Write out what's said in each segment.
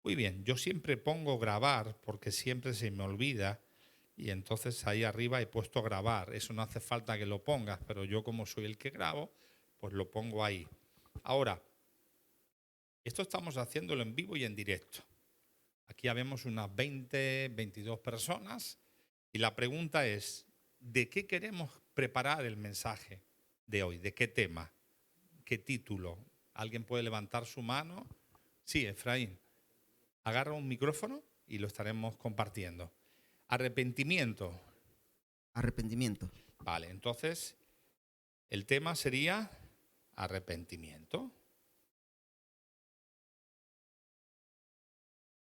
Muy bien, yo siempre pongo grabar porque siempre se me olvida y entonces ahí arriba he puesto grabar. Eso no hace falta que lo pongas, pero yo como soy el que grabo, pues lo pongo ahí. Ahora, esto estamos haciéndolo en vivo y en directo. Aquí habemos unas 20, 22 personas y la pregunta es, ¿de qué queremos preparar el mensaje de hoy? ¿De qué tema? ¿Qué título? ¿Alguien puede levantar su mano? Sí, Efraín. Agarra un micrófono y lo estaremos compartiendo. Arrepentimiento. Arrepentimiento. Vale, entonces el tema sería arrepentimiento.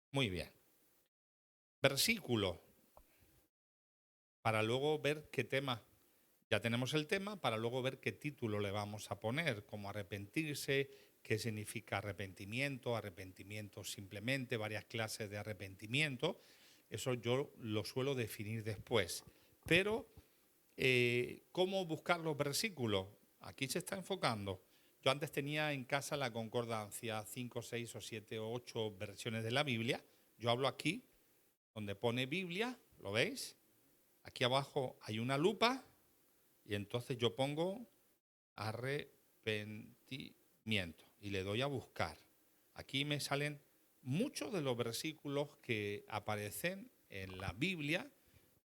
Muy bien. Versículo. Para luego ver qué tema. Ya tenemos el tema, para luego ver qué título le vamos a poner, como arrepentirse, qué significa arrepentimiento, arrepentimiento simplemente, varias clases de arrepentimiento. Eso yo lo suelo definir después. Pero, ¿cómo buscar los versículos? Aquí se está enfocando. Yo antes tenía en casa la concordancia, 5, 6 o 7 o 8 versiones de la Biblia. Yo hablo aquí, donde pone Biblia, ¿lo veis? Aquí abajo hay una lupa y entonces yo pongo arrepentimiento y le doy a buscar. Aquí me salen muchos de los versículos que aparecen en la Biblia,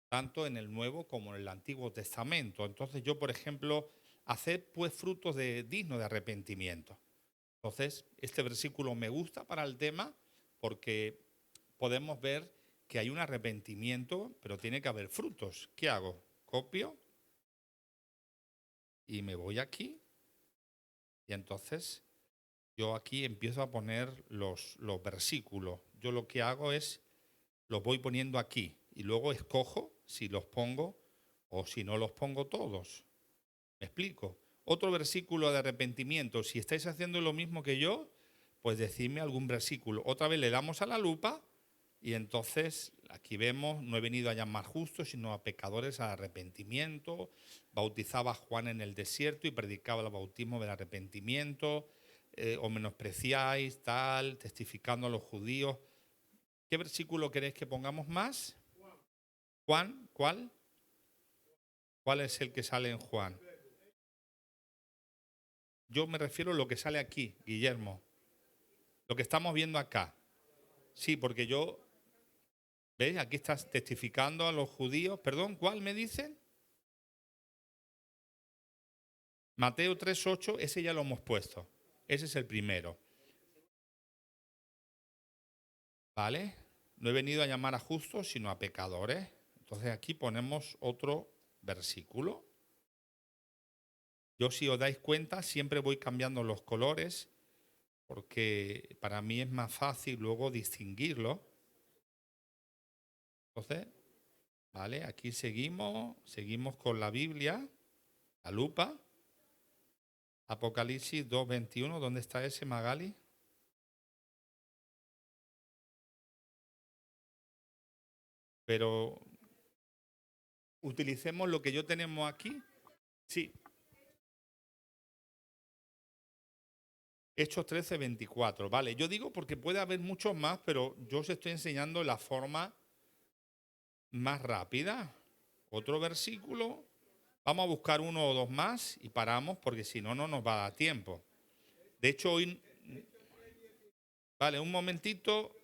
tanto en el Nuevo como en el Antiguo Testamento. Entonces yo, por ejemplo, haced pues frutos dignos de arrepentimiento. Entonces, este versículo me gusta para el tema porque podemos ver que hay un arrepentimiento, pero tiene que haber frutos. ¿Qué hago? Copio y me voy aquí y entonces yo aquí empiezo a poner los versículos. Yo lo que hago es, los voy poniendo aquí y luego escojo si los pongo o si no los pongo todos. ¿Me explico? Otro versículo de arrepentimiento. Si estáis haciendo lo mismo que yo, pues decidme algún versículo. Otra vez le damos a la lupa y entonces aquí vemos, no he venido a llamar justos, sino a pecadores al arrepentimiento. Bautizaba a Juan en el desierto y predicaba el bautismo del arrepentimiento. O menospreciáis, tal, testificando a los judíos. ¿Qué versículo queréis que pongamos más? Juan, ¿cuál? ¿Cuál es el que sale en Juan? Yo me refiero a lo que sale aquí, Guillermo. Lo que estamos viendo acá. Sí, porque yo, ¿ves? Aquí estás testificando a los judíos. Perdón, ¿cuál me dicen? Mateo 3:8, ese ya lo hemos puesto. Ese es el primero. ¿Vale? No he venido a llamar a justos, sino a pecadores. Entonces aquí ponemos otro versículo. Yo, si os dais cuenta, siempre voy cambiando los colores porque para mí es más fácil luego distinguirlo. Entonces, ¿vale? Aquí seguimos con la Biblia, la lupa. Apocalipsis 2:21, ¿dónde está ese, Magali? Pero utilicemos lo que yo tenemos aquí. Sí, Hechos 13:24. Vale, yo digo porque puede haber muchos más, pero yo os estoy enseñando la forma más rápida. Otro versículo. Vamos a buscar uno o dos más y paramos porque si no, no nos va a dar tiempo. De hecho, hoy... Vale, un momentito.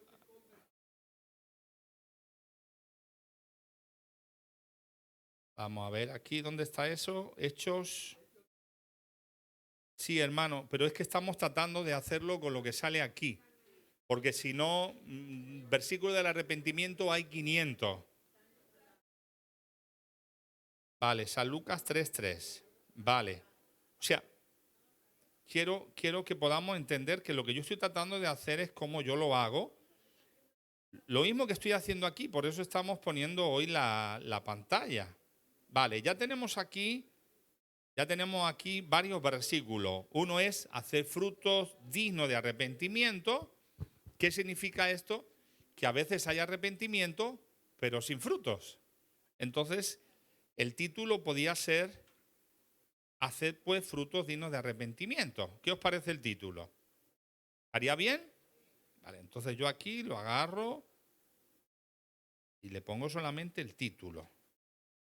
Vamos a ver aquí dónde está eso. Hechos. Sí, hermano, pero es que estamos tratando de hacerlo con lo que sale aquí. Porque si no, versículo del arrepentimiento hay 500. Vale, San Lucas 3:3. Vale. O sea, quiero que podamos entender que lo que yo estoy tratando de hacer es como yo lo hago. Lo mismo que estoy haciendo aquí, por eso estamos poniendo hoy la pantalla. Vale, ya tenemos aquí varios versículos. Uno es hacer frutos dignos de arrepentimiento. ¿Qué significa esto? Que a veces hay arrepentimiento, pero sin frutos. Entonces, el título podía ser hacer pues frutos dignos de arrepentimiento. ¿Qué os parece el título? ¿Haría bien? Vale, entonces yo aquí lo agarro y le pongo solamente el título.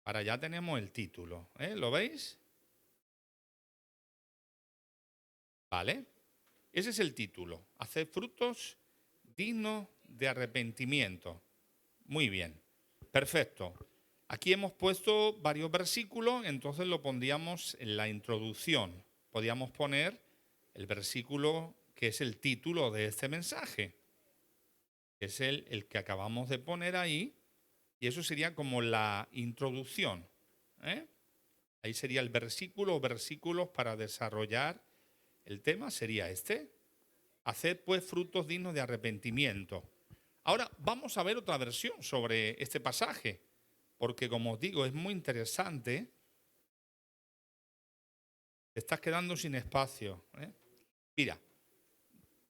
Ahora ya tenemos el título, ¿eh? ¿Lo veis? Vale. Ese es el título. Hacer frutos dignos de arrepentimiento. Muy bien. Perfecto. Aquí hemos puesto varios versículos, entonces lo pondríamos en la introducción. Podríamos poner el versículo que es el título de este mensaje, que es el que acabamos de poner ahí, y eso sería como la introducción, ¿eh? Ahí sería el versículo o versículos para desarrollar el tema, sería este. Haced pues frutos dignos de arrepentimiento. Ahora vamos a ver otra versión sobre este pasaje, porque como os digo, es muy interesante. Te estás quedando sin espacio, ¿eh? Mira,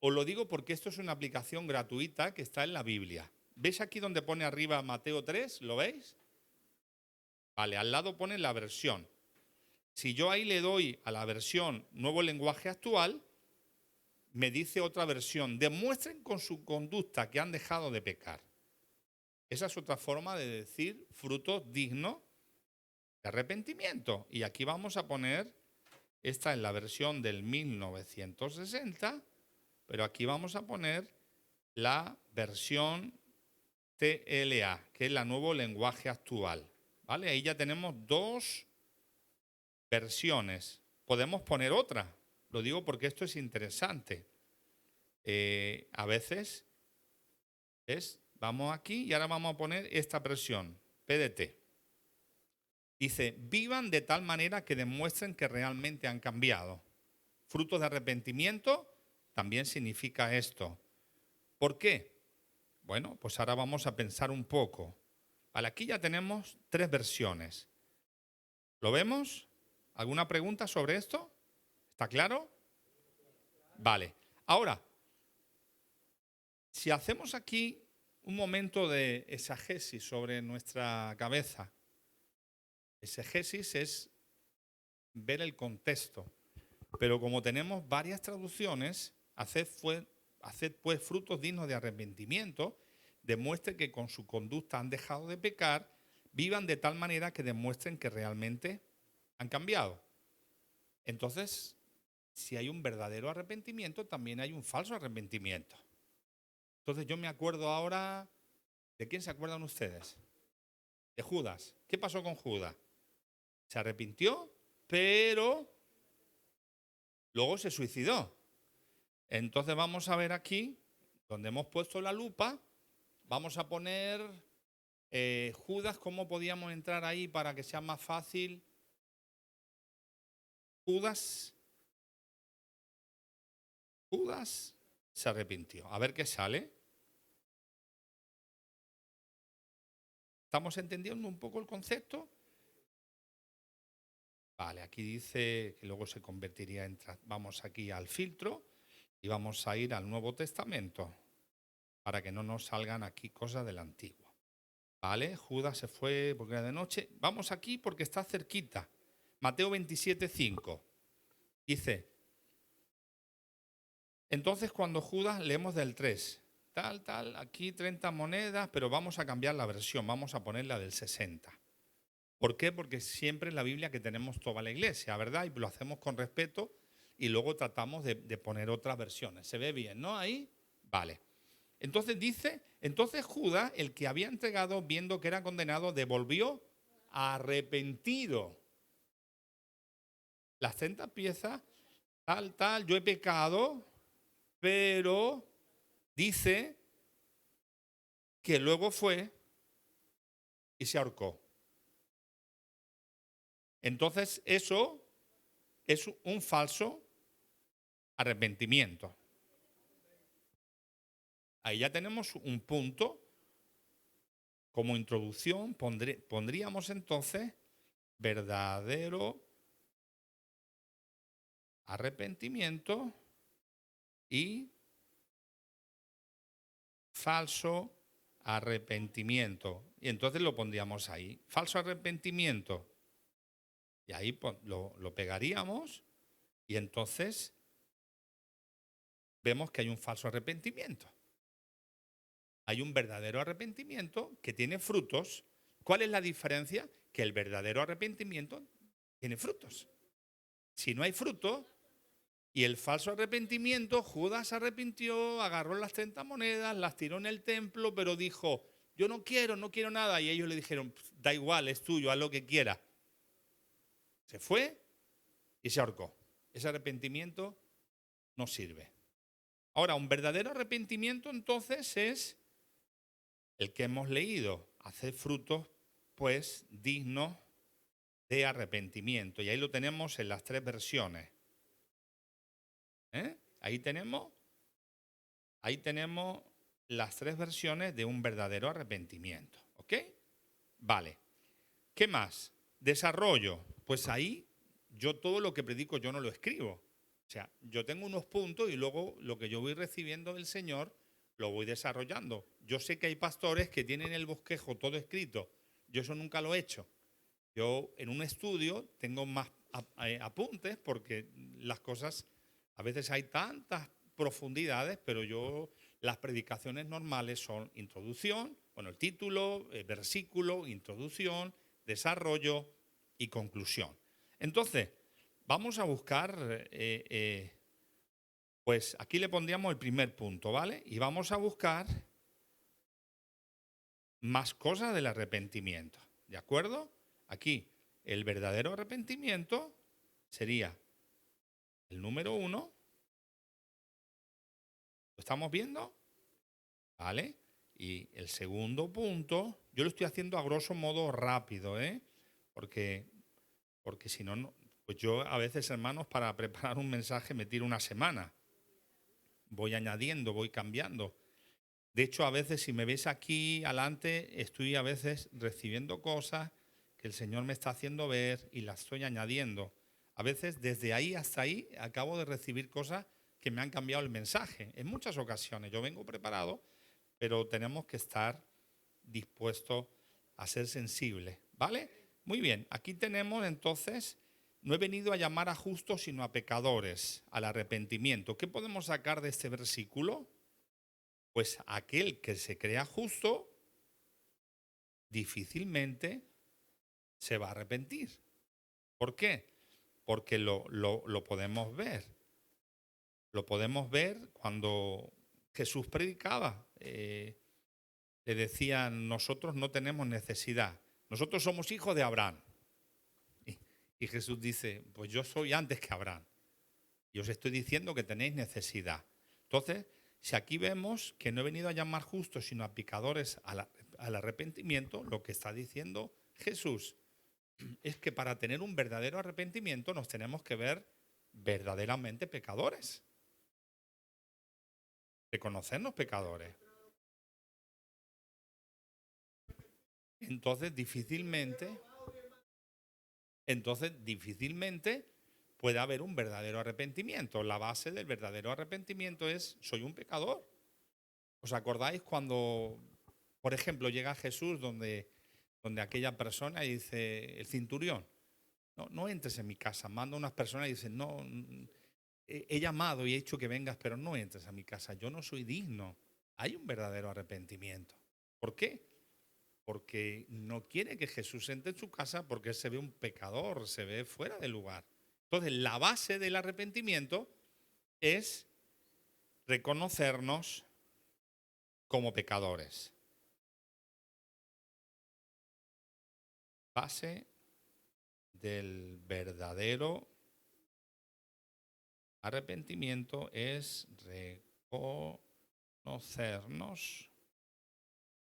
os lo digo porque esto es una aplicación gratuita que está en la Biblia. ¿Veis aquí donde pone arriba Mateo 3? ¿Lo veis? Vale, al lado pone la versión. Si yo ahí le doy a la versión Nuevo Lenguaje Actual, me dice otra versión. Demuestren con su conducta que han dejado de pecar. Esa es otra forma de decir frutos dignos de arrepentimiento. Y aquí vamos a poner, esta es la versión del 1960, pero aquí vamos a poner la versión TLA, que es la Nuevo Lenguaje Actual. ¿Vale? Ahí ya tenemos dos versiones. Podemos poner otra. Lo digo porque esto es interesante. A veces vamos aquí y ahora vamos a poner esta versión, PDT. Dice, vivan de tal manera que demuestren que realmente han cambiado. Frutos de arrepentimiento también significa esto. ¿Por qué? Bueno, pues ahora vamos a pensar un poco. Vale, aquí ya tenemos tres versiones. ¿Lo vemos? ¿Alguna pregunta sobre esto? ¿Está claro? Vale. Ahora, si hacemos aquí un momento de exegesis sobre nuestra cabeza, exegesis es ver el contexto, pero como tenemos varias traducciones, haced pues frutos dignos de arrepentimiento, demuestre que con su conducta han dejado de pecar, vivan de tal manera que demuestren que realmente han cambiado. Entonces, si hay un verdadero arrepentimiento, también hay un falso arrepentimiento. Entonces yo me acuerdo ahora, ¿de quién se acuerdan ustedes? De Judas. ¿Qué pasó con Judas? Se arrepintió, pero luego se suicidó. Entonces vamos a ver aquí, donde hemos puesto la lupa, vamos a poner Judas, ¿cómo podíamos entrar ahí para que sea más fácil? Judas se arrepintió. A ver qué sale. ¿Estamos entendiendo un poco el concepto? Vale, aquí dice que luego se convertiría en... Vamos aquí al filtro y vamos a ir al Nuevo Testamento para que no nos salgan aquí cosas del Antiguo. Vale, Judas se fue porque era de noche. Vamos aquí porque está cerquita. Mateo 27:5. Dice, entonces cuando Judas, leemos del 3, tal, aquí 30 monedas, pero vamos a cambiar la versión, vamos a poner la del 60. ¿Por qué? Porque siempre en la Biblia que tenemos toda la iglesia, ¿verdad? Y lo hacemos con respeto y luego tratamos de poner otras versiones. ¿Se ve bien, no? Ahí, vale. Entonces dice, entonces Judas, el que había entregado, viendo que era condenado, devolvió arrepentido las 30 piezas, tal, yo he pecado, pero dice que luego fue y se ahorcó. Entonces eso es un falso arrepentimiento. Ahí ya tenemos un punto. Como introducción pondríamos entonces verdadero arrepentimiento y falso arrepentimiento. Y entonces lo pondríamos ahí. Falso arrepentimiento. Y ahí lo pegaríamos y entonces vemos que hay un falso arrepentimiento. hay un verdadero arrepentimiento que tiene frutos. ¿Cuál es la diferencia? Que el verdadero arrepentimiento tiene frutos. Si no hay fruto y el falso arrepentimiento, Judas se arrepintió, agarró las 30 monedas, las tiró en el templo, pero dijo, yo no quiero nada. Y ellos le dijeron, da igual, es tuyo, haz lo que quieras. Se fue y se ahorcó. Ese arrepentimiento no sirve. Ahora, un verdadero arrepentimiento entonces es el que hemos leído, hacer frutos pues dignos de arrepentimiento. Y ahí lo tenemos en las 3 versiones. Ahí tenemos las 3 versiones de un verdadero arrepentimiento. ¿Ok? Vale. ¿Qué más? Desarrollo. Pues ahí yo todo lo que predico yo no lo escribo. O sea, yo tengo unos puntos y luego lo que yo voy recibiendo del Señor lo voy desarrollando. Yo sé que hay pastores que tienen el bosquejo todo escrito. Yo eso nunca lo he hecho. Yo en un estudio tengo más apuntes porque las cosas, a veces hay tantas profundidades, pero las predicaciones normales son introducción, el título, versículo, introducción, desarrollo y conclusión. Entonces, vamos a buscar, pues aquí le pondríamos el primer punto, ¿vale? Y vamos a buscar más cosas del arrepentimiento, ¿de acuerdo? Aquí, el verdadero arrepentimiento sería el número 1. ¿Lo estamos viendo? ¿Vale? Y el segundo punto, yo lo estoy haciendo a grosso modo rápido, porque si no, pues yo a veces, hermanos, para preparar un mensaje me tiro una semana. Voy añadiendo, voy cambiando. De hecho, a veces, si me ves aquí adelante, estoy a veces recibiendo cosas que el Señor me está haciendo ver y las estoy añadiendo. A veces, desde ahí hasta ahí, acabo de recibir cosas que me han cambiado el mensaje. En muchas ocasiones yo vengo preparado, pero tenemos que estar dispuestos a ser sensibles, ¿vale? Muy bien, aquí tenemos entonces, no he venido a llamar a justos, sino a pecadores, al arrepentimiento. ¿Qué podemos sacar de este versículo? Pues aquel que se crea justo difícilmente se va a arrepentir. ¿Por qué? Porque lo podemos ver. Lo podemos ver cuando Jesús predicaba. Le decían, nosotros no tenemos necesidad. Nosotros somos hijos de Abraham. Y Jesús dice, pues yo soy antes que Abraham. Y os estoy diciendo que tenéis necesidad. Entonces, si aquí vemos que no he venido a llamar justos, sino a pecadores al arrepentimiento, lo que está diciendo Jesús es que para tener un verdadero arrepentimiento nos tenemos que ver verdaderamente pecadores. Reconocernos pecadores. Entonces difícilmente puede haber un verdadero arrepentimiento. La base del verdadero arrepentimiento es, soy un pecador. ¿Os acordáis cuando, por ejemplo, llega Jesús donde aquella persona y dice, el centurión, no entres en mi casa, manda a unas personas y dice, no, he llamado y he hecho que vengas, pero no entres a mi casa, yo no soy digno. Hay un verdadero arrepentimiento. ¿Por qué? Porque no quiere que Jesús entre en su casa porque él se ve un pecador, se ve fuera de lugar. Entonces, la base del arrepentimiento es reconocernos como pecadores. Base del verdadero arrepentimiento es reconocernos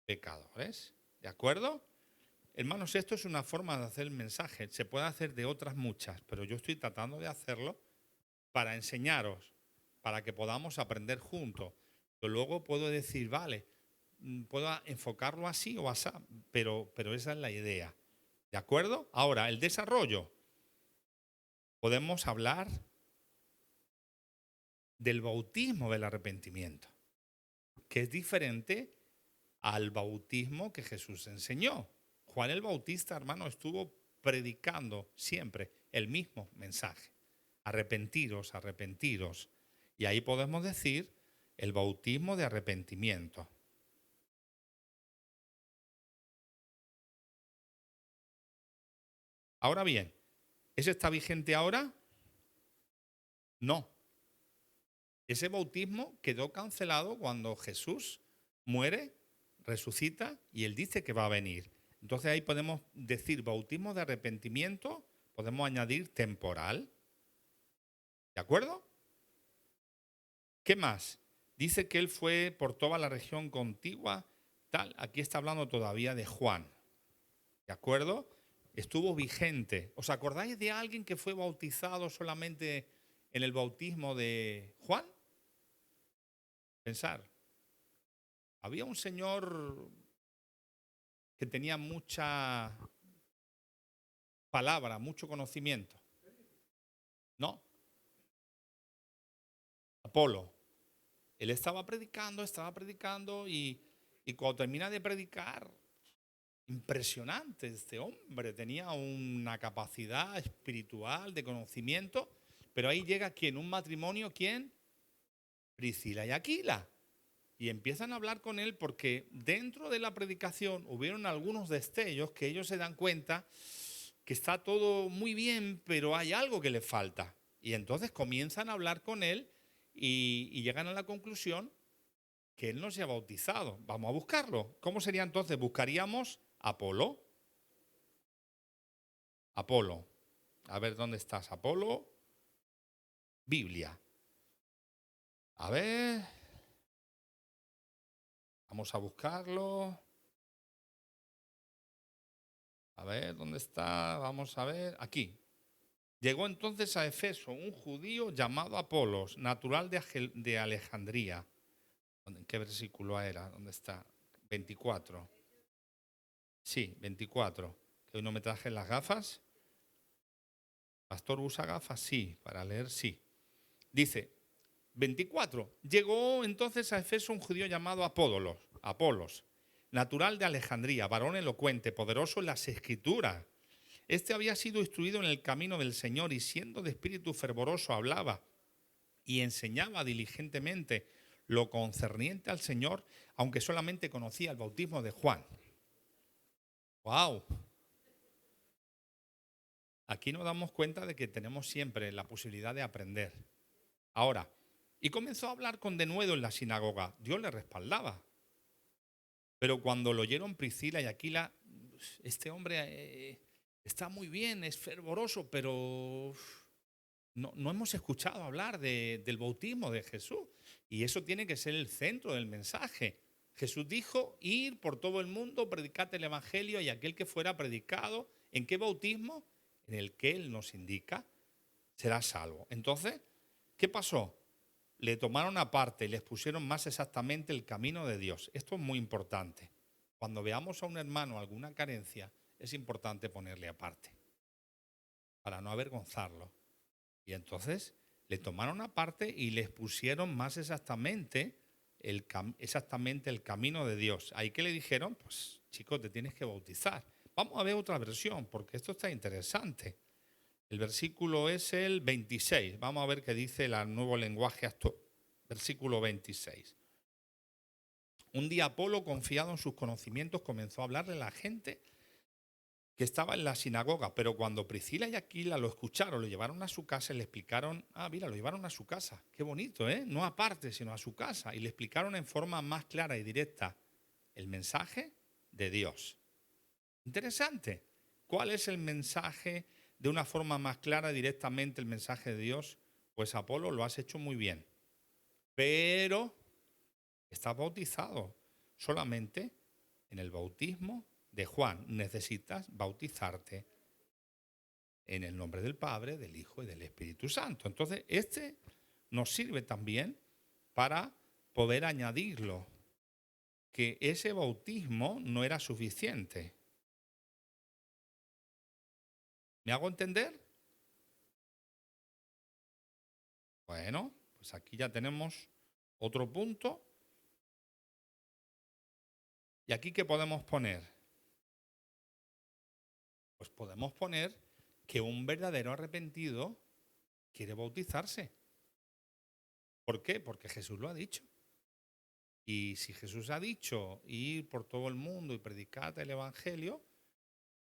pecadores. ¿De acuerdo? Hermanos, esto es una forma de hacer el mensaje. Se puede hacer de otras muchas, pero yo estoy tratando de hacerlo para enseñaros, para que podamos aprender juntos. Yo luego puedo decir, vale, puedo enfocarlo así o así, pero esa es la idea. ¿De acuerdo? Ahora, el desarrollo. Podemos hablar del bautismo del arrepentimiento, que es diferente al bautismo que Jesús enseñó. Juan el Bautista, hermano, estuvo predicando siempre el mismo mensaje. Arrepentiros, arrepentiros. Y ahí podemos decir el bautismo de arrepentimiento. Ahora bien, ¿ese está vigente ahora? No. Ese bautismo quedó cancelado cuando Jesús muere, resucita y Él dice que va a venir. Entonces ahí podemos decir bautismo de arrepentimiento, podemos añadir temporal. ¿De acuerdo? ¿Qué más? Dice que Él fue por toda la región contigua, tal. Aquí está hablando todavía de Juan. ¿De acuerdo? Estuvo vigente. ¿Os acordáis de alguien que fue bautizado solamente en el bautismo de Juan? Pensar. Había un señor que tenía mucha palabra, mucho conocimiento. ¿No? Apolo. Él estaba predicando y cuando termina de predicar, impresionante este hombre, tenía una capacidad espiritual de conocimiento, pero ahí llega ¿quién? Un matrimonio, ¿quién? Priscila y Aquila. Y empiezan a hablar con él porque dentro de la predicación hubieron algunos destellos que ellos se dan cuenta que está todo muy bien, pero hay algo que le falta. Y entonces comienzan a hablar con él y llegan a la conclusión que él no se ha bautizado. Vamos a buscarlo. ¿Cómo sería entonces? Buscaríamos Apolo. Apolo. A ver, ¿dónde estás? Apolo. Biblia. A ver. Vamos a buscarlo. A ver, ¿dónde está? Vamos a ver. Aquí. Llegó entonces a Efeso un judío llamado Apolos, natural de Alejandría. ¿En qué versículo era? ¿Dónde está? 24. Sí, 24. Que hoy no me traje las gafas. ¿Pastor usa gafas? Sí, para leer sí. Dice, 24. Llegó entonces a Efeso un judío llamado Apolos, natural de Alejandría, varón elocuente, poderoso en las escrituras. Este había sido instruido en el camino del Señor y siendo de espíritu fervoroso hablaba y enseñaba diligentemente lo concerniente al Señor, aunque solamente conocía el bautismo de Juan. ¡Wow! Aquí nos damos cuenta de que tenemos siempre la posibilidad de aprender. Ahora, y comenzó a hablar con denuedo en la sinagoga. Dios le respaldaba. Pero cuando lo oyeron Priscila y Aquila, este hombre está muy bien, es fervoroso, pero no hemos escuchado hablar del bautismo de Jesús. Y eso tiene que ser el centro del mensaje. Jesús dijo, ir por todo el mundo, predicad el evangelio y aquel que fuera predicado, ¿en qué bautismo? En el que Él nos indica, será salvo. Entonces, ¿qué pasó? Le tomaron aparte y les pusieron más exactamente el camino de Dios. Esto es muy importante. Cuando veamos a un hermano alguna carencia, es importante ponerle aparte para no avergonzarlo. Y entonces le tomaron aparte y les pusieron más exactamente el camino de Dios. Ahí que le dijeron, pues chico, te tienes que bautizar. Vamos a ver otra versión, porque esto está interesante. El versículo es el 26. Vamos a ver qué dice el nuevo lenguaje actual. Versículo 26. Un día Apolo, confiado en sus conocimientos, comenzó a hablarle a la gente que estaba en la sinagoga, pero cuando Priscila y Aquila lo escucharon, lo llevaron a su casa y le explicaron, mira, lo llevaron a su casa, qué bonito, ¿eh? No aparte, sino a su casa, y le explicaron en forma más clara y directa el mensaje de Dios. Interesante. ¿Cuál es el mensaje de una forma más clara directamente el mensaje de Dios? Pues Apolo, lo has hecho muy bien, pero estás bautizado solamente en el bautismo de Juan. Necesitas bautizarte en el nombre del Padre, del Hijo y del Espíritu Santo. Entonces, este nos sirve también para poder añadirlo, que ese bautismo no era suficiente. ¿Me hago entender? Bueno, pues aquí ya tenemos otro punto. ¿Y aquí qué podemos poner? Pues podemos poner que un verdadero arrepentido quiere bautizarse. ¿Por qué? Porque Jesús lo ha dicho. Y si Jesús ha dicho ir por todo el mundo y predicar el Evangelio,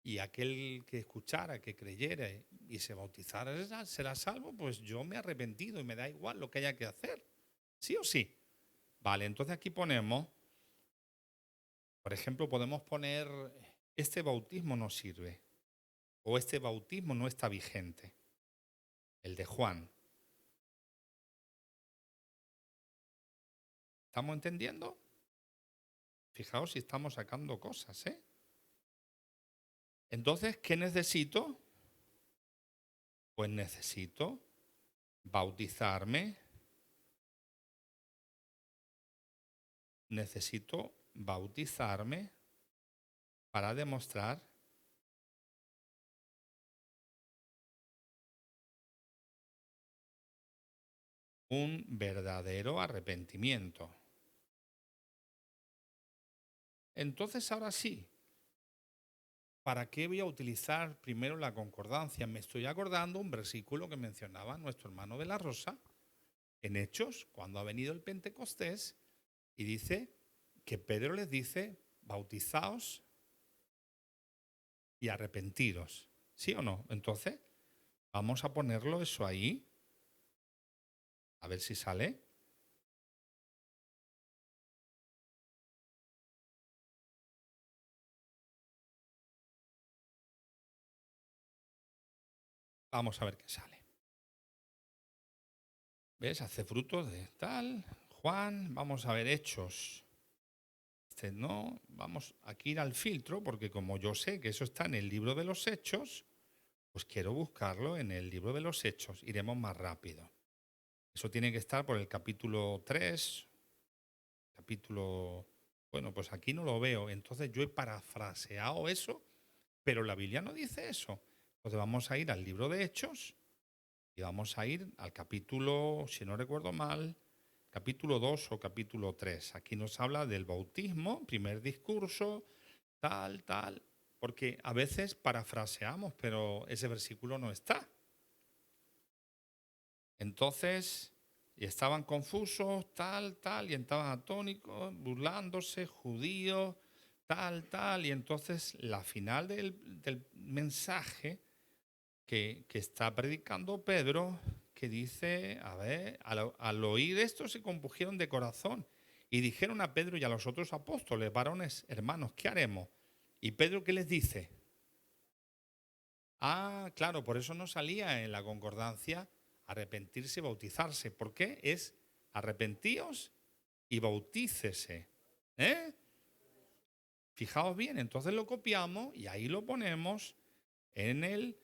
y aquel que escuchara, que creyera y se bautizara será salvo, pues yo me he arrepentido y me da igual lo que haya que hacer. ¿Sí o sí? Vale, entonces aquí ponemos, por ejemplo, podemos poner, este bautismo no sirve o este bautismo no está vigente, el de Juan. ¿Estamos entendiendo? Fijaos si estamos sacando cosas, ¿eh? Entonces, ¿qué necesito? Pues necesito bautizarme. Necesito bautizarme para demostrar un verdadero arrepentimiento. Entonces, ahora sí, ¿para qué voy a utilizar primero la concordancia? Me estoy acordando un versículo que mencionaba nuestro hermano de la Rosa en Hechos, cuando ha venido el Pentecostés, y dice que Pedro les dice, bautizaos y arrepentiros. ¿Sí o no? Entonces, vamos a ponerlo eso ahí, a ver si sale. Vamos a ver qué sale. ¿Ves? Hace frutos de tal. Juan, vamos a ver Hechos. Este no, vamos aquí ir al filtro, porque como yo sé que eso está en el libro de los Hechos, pues quiero buscarlo en el libro de los Hechos. Iremos más rápido. Eso tiene que estar por el capítulo 3, capítulo... Bueno, pues aquí no lo veo. Entonces yo he parafraseado eso, pero la Biblia no dice eso. Entonces vamos a ir al libro de Hechos y vamos a ir al capítulo, si no recuerdo mal, capítulo 2 o capítulo 3. Aquí nos habla del bautismo, primer discurso, tal, tal, porque a veces parafraseamos, pero ese versículo no está. Entonces, y estaban confusos, tal, tal, y estaban atónicos, burlándose, judíos, tal, tal, y entonces la final del mensaje que está predicando Pedro, que dice, a ver, al oír esto se compugieron de corazón y dijeron a Pedro y a los otros apóstoles, varones, hermanos, ¿qué haremos? Y Pedro, ¿qué les dice? Ah, claro, por eso no salía en la concordancia arrepentirse y bautizarse. ¿Por qué? Es arrepentíos y bautícese. ¿Eh? Fijaos bien, entonces lo copiamos y ahí lo ponemos en el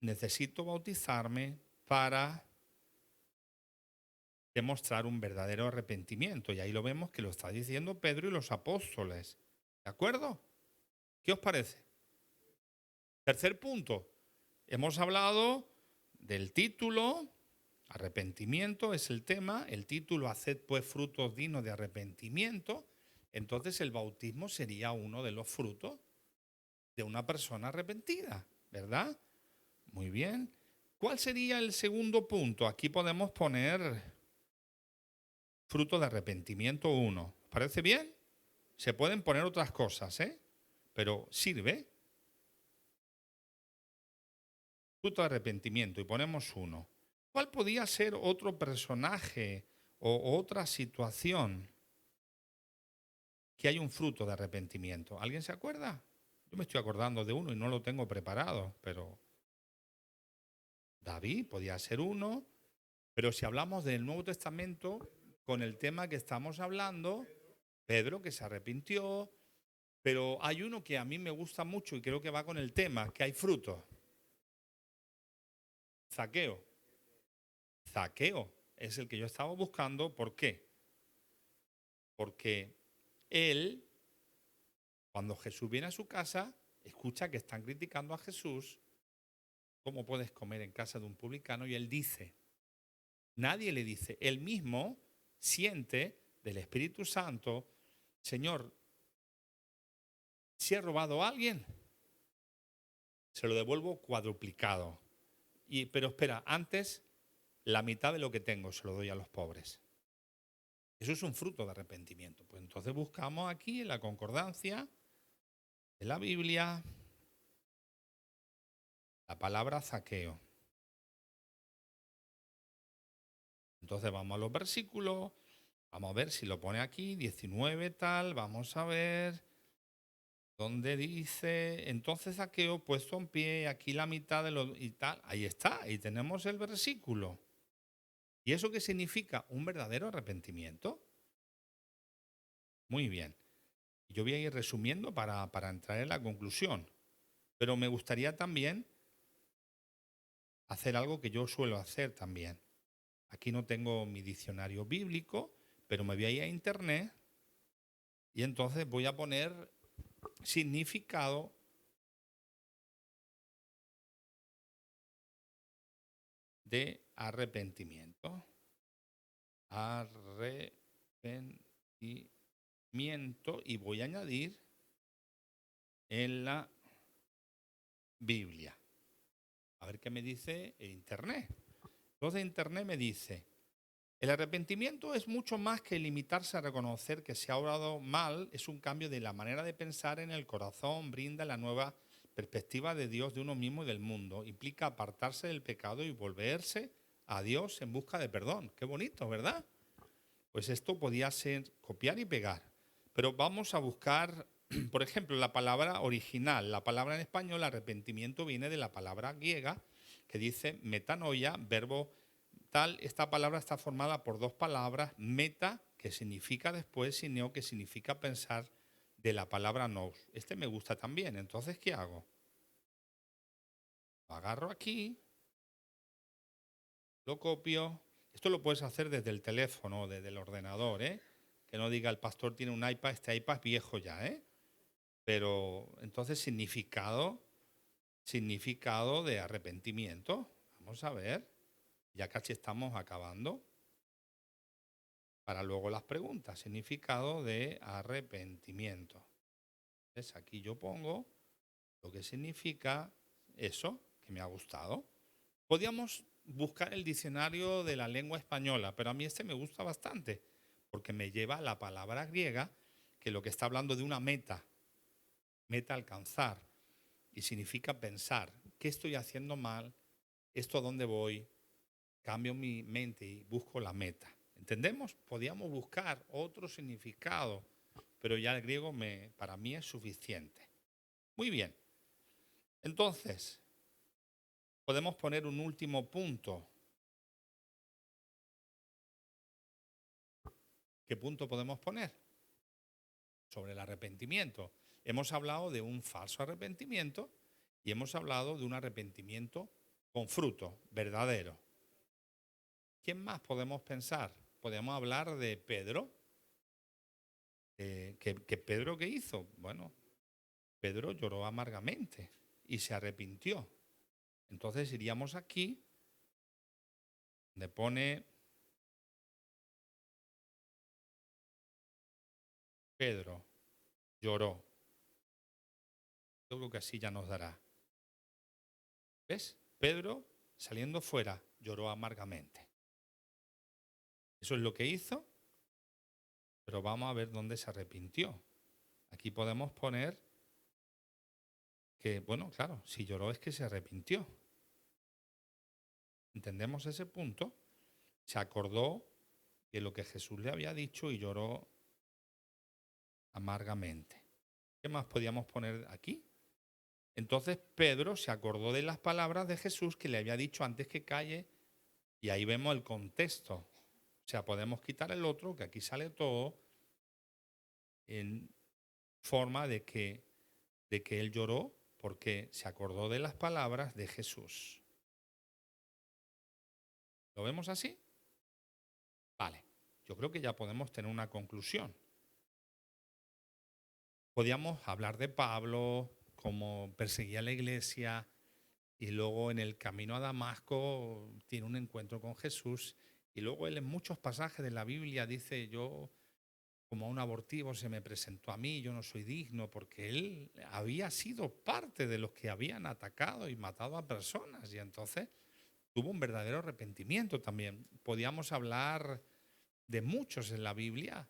necesito bautizarme para demostrar un verdadero arrepentimiento. Y ahí lo vemos que lo está diciendo Pedro y los apóstoles. ¿De acuerdo? ¿Qué os parece? Tercer punto. Hemos hablado del título, arrepentimiento es el tema. El título, haced pues frutos dignos de arrepentimiento. Entonces el bautismo sería uno de los frutos de una persona arrepentida, ¿verdad? Muy bien. ¿Cuál sería el segundo punto? Aquí podemos poner fruto de arrepentimiento 1. ¿Parece bien? Se pueden poner otras cosas, ¿eh? Pero sirve. Fruto de arrepentimiento y ponemos 1. ¿Cuál podía ser otro personaje o otra situación que hay un fruto de arrepentimiento? ¿Alguien se acuerda? Yo me estoy acordando de uno y no lo tengo preparado, pero David podía ser uno. Pero si hablamos del Nuevo Testamento, con el tema que estamos hablando, Pedro que se arrepintió, pero hay uno que a mí me gusta mucho y creo que va con el tema, que hay frutos. Zaqueo. Zaqueo es el que yo estaba buscando. ¿Por qué? Porque él, cuando Jesús viene a su casa, escucha que están criticando a Jesús. ¿Cómo puedes comer en casa de un publicano? Y él dice, nadie le dice, él mismo siente del Espíritu Santo, Señor, si he robado a alguien, se lo devuelvo cuadruplicado. Pero espera, antes la mitad de lo que tengo se lo doy a los pobres. Eso es un fruto de arrepentimiento. Pues entonces buscamos aquí en la concordancia de la Biblia, la palabra Zaqueo. Entonces vamos a los versículos, vamos a ver si lo pone aquí, 19 tal, vamos a ver dónde dice, entonces Zaqueo puesto en pie, aquí la mitad de los y tal, ahí está, ahí tenemos el versículo. ¿Y eso qué significa? Un verdadero arrepentimiento. Muy bien. Yo voy a ir resumiendo para entrar en la conclusión, pero me gustaría también hacer algo que yo suelo hacer también. Aquí no tengo mi diccionario bíblico, pero me voy a ir a internet y entonces voy a poner significado de arrepentimiento. Arrepentimiento y voy a añadir en la Biblia. A ver qué me dice el internet. Entonces internet me dice, el arrepentimiento es mucho más que limitarse a reconocer que se ha obrado mal, es un cambio de la manera de pensar en el corazón, brinda la nueva perspectiva de Dios, de uno mismo y del mundo. Implica apartarse del pecado y volverse a Dios en busca de perdón. Qué bonito, ¿verdad? Pues esto podía ser copiar y pegar. Pero vamos a buscar, por ejemplo, la palabra original. La palabra en español, arrepentimiento, viene de la palabra griega que dice metanoia, verbo tal. Esta palabra está formada por dos palabras, meta, que significa después, y neo, que significa pensar, de la palabra nous. Este me gusta también. Entonces, ¿qué hago? Lo agarro aquí, lo copio. Esto lo puedes hacer desde el teléfono, desde el ordenador, ¿eh? Que no diga el pastor tiene un iPad, este iPad es viejo ya, ¿eh? Pero entonces significado de arrepentimiento. Vamos a ver, ya casi estamos acabando. Para luego las preguntas, significado de arrepentimiento. Entonces aquí yo pongo lo que significa eso, que me ha gustado. Podríamos buscar el diccionario de la lengua española, pero a mí este me gusta bastante, porque me lleva a la palabra griega, que lo que está hablando de una meta alcanzar, y significa pensar, ¿qué estoy haciendo mal? ¿Esto a dónde voy? Cambio mi mente y busco la meta. ¿Entendemos? Podíamos buscar otro significado, pero ya el griego para mí es suficiente. Muy bien. Entonces, podemos poner un último punto. ¿Qué punto podemos poner? Sobre el arrepentimiento. Hemos hablado de un falso arrepentimiento y hemos hablado de un arrepentimiento con fruto, verdadero. ¿Quién más podemos pensar? Podemos hablar de Pedro. ¿Que Pedro qué hizo? Bueno, Pedro lloró amargamente y se arrepintió. Entonces iríamos aquí, donde pone Pedro lloró. Yo creo que así ya nos dará. ¿Ves? Pedro, saliendo fuera, lloró amargamente. Eso es lo que hizo, pero vamos a ver dónde se arrepintió. Aquí podemos poner que, bueno, claro, si lloró es que se arrepintió. ¿Entendemos ese punto? Se acordó de lo que Jesús le había dicho y lloró amargamente. ¿Qué más podíamos poner aquí? Entonces Pedro se acordó de las palabras de Jesús que le había dicho antes que calle, y ahí vemos el contexto. O sea, podemos quitar el otro, que aquí sale todo, en forma de que él lloró porque se acordó de las palabras de Jesús. ¿Lo vemos así? Vale, yo creo que ya podemos tener una conclusión. Podíamos hablar de Pablo, cómo perseguía la iglesia, y luego en el camino a Damasco tiene un encuentro con Jesús, y luego él en muchos pasajes de la Biblia dice, yo como un abortivo se me presentó a mí, yo no soy digno, porque él había sido parte de los que habían atacado y matado a personas, y entonces tuvo un verdadero arrepentimiento también. Podíamos hablar de muchos en la Biblia,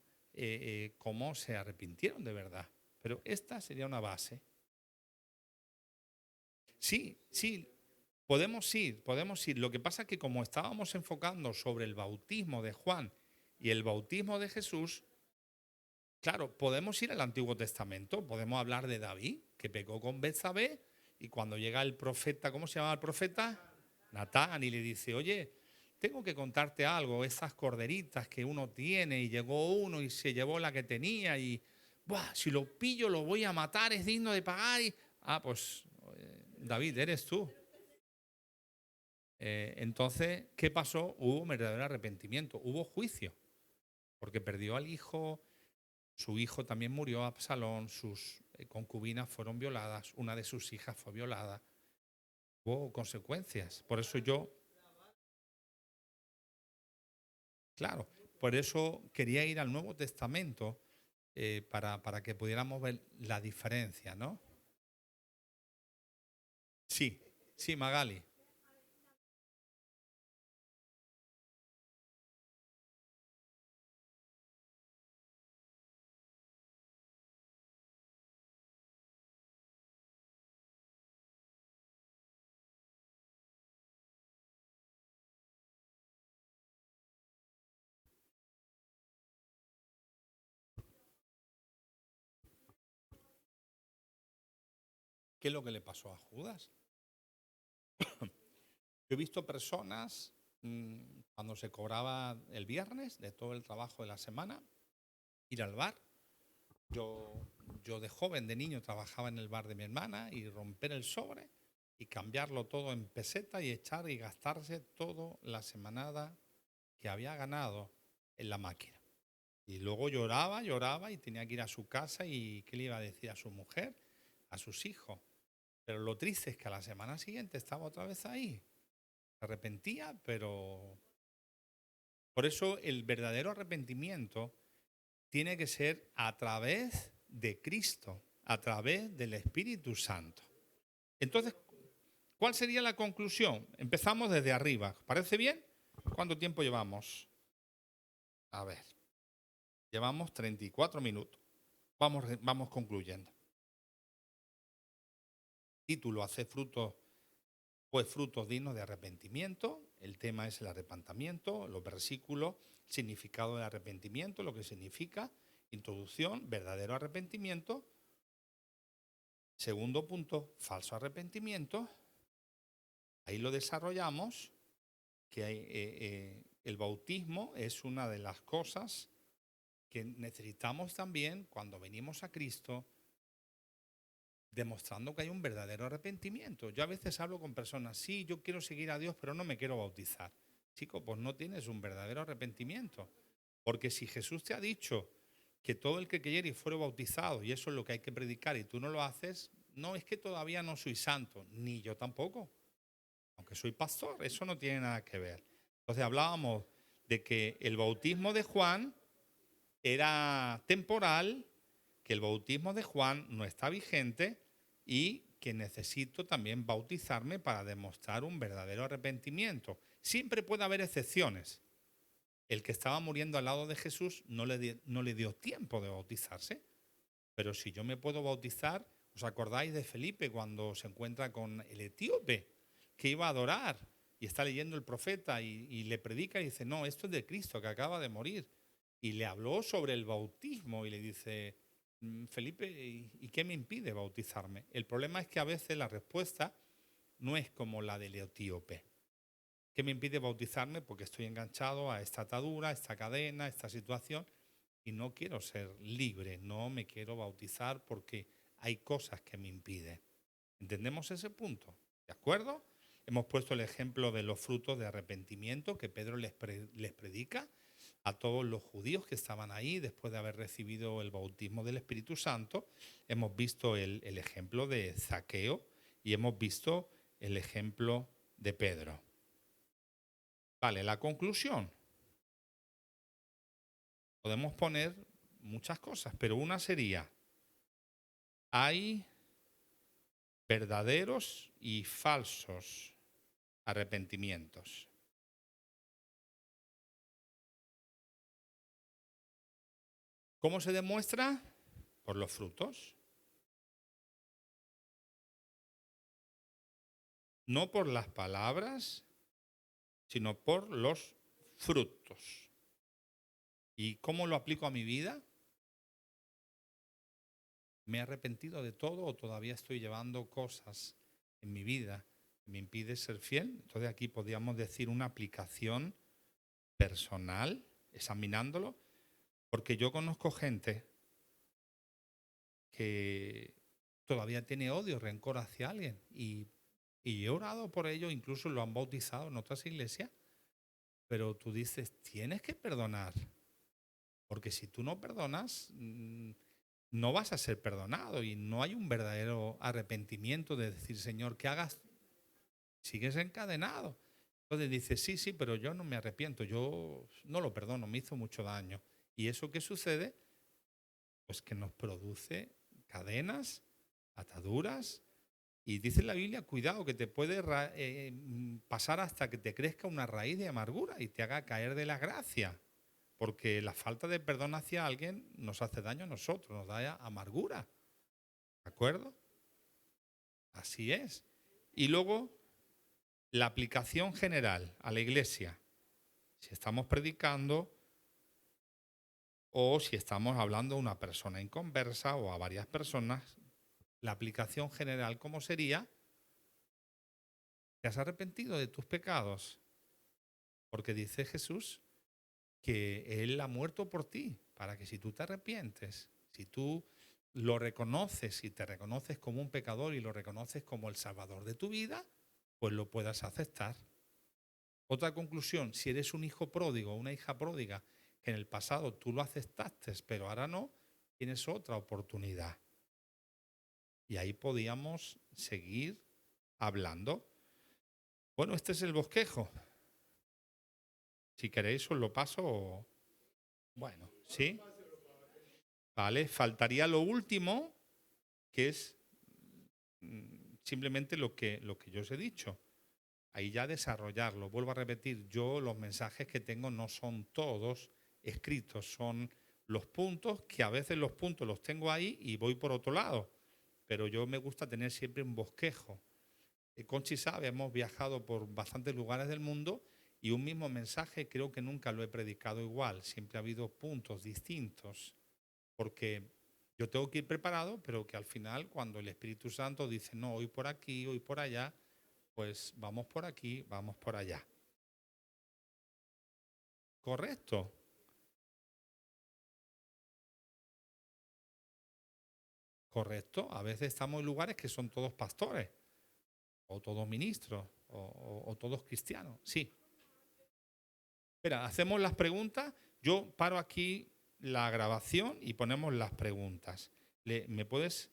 cómo se arrepintieron de verdad, pero esta sería una base. Sí, podemos ir, podemos ir. Lo que pasa es que como estábamos enfocando sobre el bautismo de Juan y el bautismo de Jesús, claro, podemos ir al Antiguo Testamento, podemos hablar de David, que pecó con Betsabé, y cuando llega el profeta, ¿cómo se llama el profeta? Natán, y le dice, oye, tengo que contarte algo, esas corderitas que uno tiene, y llegó uno y se llevó la que tenía, y buah, si lo pillo lo voy a matar, es digno de pagar. Pues David, eres tú. Entonces, ¿qué pasó? Hubo un verdadero arrepentimiento, hubo juicio, porque perdió al hijo, su hijo también murió, Absalón, sus concubinas fueron violadas, una de sus hijas fue violada, hubo consecuencias. Por eso claro, por eso quería ir al Nuevo Testamento para que pudiéramos ver la diferencia, ¿no? Sí, sí, Magali. ¿Qué es lo que le pasó a Judas? Yo he visto personas cuando se cobraba el viernes de todo el trabajo de la semana, ir al bar. Yo, yo de joven, de niño, trabajaba en el bar de mi hermana y romper el sobre y cambiarlo todo en peseta y echar y gastarse toda la semanada que había ganado en la máquina. Y luego lloraba, lloraba y tenía que ir a su casa y ¿qué le iba a decir a su mujer, a sus hijos? Pero lo triste es que a la semana siguiente estaba otra vez ahí. Se arrepentía, pero por eso el verdadero arrepentimiento tiene que ser a través de Cristo, a través del Espíritu Santo. Entonces, ¿cuál sería la conclusión? Empezamos desde arriba. ¿Parece bien? ¿Cuánto tiempo llevamos? A ver, llevamos 34 minutos. Vamos concluyendo. Título, hace frutos, pues frutos dignos de arrepentimiento. El tema es el arrepentimiento, los versículos, significado del arrepentimiento, lo que significa, introducción, verdadero arrepentimiento. Segundo punto, falso arrepentimiento. Ahí lo desarrollamos, que el bautismo es una de las cosas que necesitamos también cuando venimos a Cristo, demostrando que hay un verdadero arrepentimiento. Yo a veces hablo con personas, sí, yo quiero seguir a Dios, pero no me quiero bautizar. Chico, pues no tienes un verdadero arrepentimiento. Porque si Jesús te ha dicho que todo el que creyere y fuere bautizado, y eso es lo que hay que predicar, y tú no lo haces, no es que todavía no soy santo, ni yo tampoco, aunque soy pastor, eso no tiene nada que ver. Entonces hablábamos de que el bautismo de Juan era temporal, que el bautismo de Juan no está vigente y que necesito también bautizarme para demostrar un verdadero arrepentimiento. Siempre puede haber excepciones. El que estaba muriendo al lado de Jesús no le dio tiempo de bautizarse, pero si yo me puedo bautizar, ¿os acordáis de Felipe cuando se encuentra con el etíope que iba a adorar y está leyendo el profeta y le predica y dice, no, esto es de Cristo que acaba de morir? Y le habló sobre el bautismo y le dice, Felipe, ¿y qué me impide bautizarme? El problema es que a veces la respuesta no es como la del etíope. ¿Qué me impide bautizarme? Porque estoy enganchado a esta atadura, a esta cadena, a esta situación y no quiero ser libre, no me quiero bautizar porque hay cosas que me impiden. ¿Entendemos ese punto? ¿De acuerdo? Hemos puesto el ejemplo de los frutos de arrepentimiento que Pedro les predica a todos los judíos que estaban ahí después de haber recibido el bautismo del Espíritu Santo. Hemos visto el ejemplo de Zaqueo y hemos visto el ejemplo de Pedro. Vale, la conclusión. Podemos poner muchas cosas, pero una sería, hay verdaderos y falsos arrepentimientos. ¿Cómo se demuestra? Por los frutos. no por las palabras, sino por los frutos. ¿Y cómo lo aplico a mi vida? ¿Me he arrepentido de todo o todavía estoy llevando cosas en mi vida que me impiden ser fiel? Entonces aquí podríamos decir una aplicación personal, examinándolo, porque yo conozco gente que todavía tiene odio, rencor hacia alguien y he orado por ello, incluso lo han bautizado en otras iglesias, pero tú dices, tienes que perdonar, porque si tú no perdonas, no vas a ser perdonado y no hay un verdadero arrepentimiento de decir, Señor, ¿qué hagas? Sigues encadenado. Entonces dices, sí, sí, pero yo no me arrepiento, yo no lo perdono, me hizo mucho daño. ¿Y eso qué sucede? Pues que nos produce cadenas, ataduras. Y dice la Biblia, cuidado, que te puede pasar hasta que te crezca una raíz de amargura y te haga caer de la gracia. Porque la falta de perdón hacia alguien nos hace daño a nosotros, nos da amargura. ¿De acuerdo? Así es. Y luego, la aplicación general a la iglesia. Si estamos predicando o si estamos hablando a una persona inconversa o a varias personas, la aplicación general, ¿cómo sería? ¿Te has arrepentido de tus pecados? Porque dice Jesús que Él ha muerto por ti, para que si tú te arrepientes, si tú lo reconoces y te reconoces como un pecador y lo reconoces como el salvador de tu vida, pues lo puedas aceptar. Otra conclusión, si eres un hijo pródigo o una hija pródiga, que en el pasado tú lo aceptaste, pero ahora no, tienes otra oportunidad. Y ahí podíamos seguir hablando. Bueno, este es el bosquejo. Si queréis os lo paso. Bueno, ¿sí? Vale, faltaría lo último, que es simplemente lo que yo os he dicho. Ahí ya desarrollarlo. Vuelvo a repetir, yo los mensajes que tengo no son todos escritos, son los puntos, que a veces los puntos los tengo ahí y voy por otro lado. Pero yo me gusta tener siempre un bosquejo. Conchi sabe, hemos viajado por bastantes lugares del mundo y un mismo mensaje creo que nunca lo he predicado igual. Siempre ha habido puntos distintos. Porque yo tengo que ir preparado, pero que al final cuando el Espíritu Santo dice, no, hoy por aquí, hoy por allá, pues vamos por aquí, vamos por allá. ¿Correcto? Correcto. A veces estamos en lugares que son todos pastores, o todos ministros, o todos cristianos. Sí. Espera, hacemos las preguntas. Yo paro aquí la grabación y ponemos las preguntas. ¿Me puedes